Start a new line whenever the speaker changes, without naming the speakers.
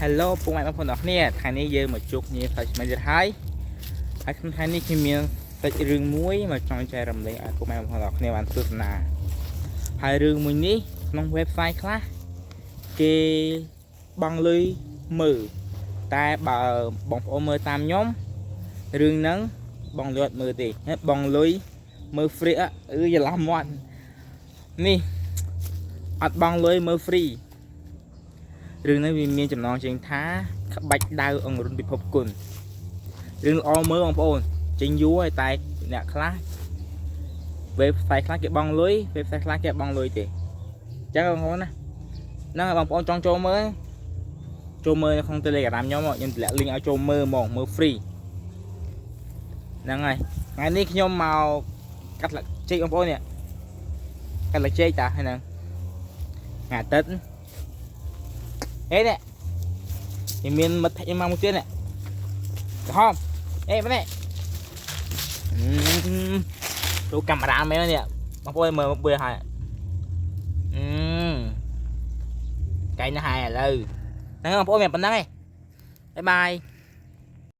Hello ពុកម៉ែបងប្អូនអរគ្នាថ្ងៃនេះយើងមកជួបគ្នាផ្សាច់មិនទៀតហើយក្នុងថ្ងៃនេះខ្ញុំមានសាច់រឿងមួយមកចង់ចែករំលែកឲ្យពុកម៉ែបងប្អូនអរគ្នាបានទស្សនាហើយរឿងមួយនេះក្នុង website ខ្លះគេបង់លុយមើលតែបើបងប្អូនមើលតាមខ្ញុំរឿងហ្នឹងបងលុយអត់មើលទេបងលុយមើល free ច្រឡំមាត់នេះអត់បង់លុយមើល free រឿងនេះវាមានចំណងជើងថាក្បាច់ដាវអង្រុនពិភពគុណរឿងល្អមើលបងប្អូនចេញយូរហើយតែអ្នកខ្លះ website ខ្លះគេបង់លុយ website ខ្លះគេបង់លុយទេអញ្ចឹងបងប្អូនណាហ្នឹងហើយបងប្អូនចង់ចូលមើលនៅក្នុង Telegram ខ្ញុំតម្លាក់ link ឲ្យចូលមើលហ្មងមើល free ហ្នឹងហើយថ្ងៃនេះខ្ញុំមកកាត់ស្លឹកចេកបងប្អូននេះកាត់ស្លឹកចេកតាហ្នឹងថ្ងៃអាទិត្យអេនេះមានមិត្តភក្តិខ្ញុំមកមួយទៀតនេះក្រហមអេមកនេះទូកាមេរ៉ាមែននេះបងប្អូនមើលមកហើយកែងណាស់ហើយឥឡូវហ្នឹងបងប្អូនមានប៉ុណ្ណឹងឯងបាយបាយ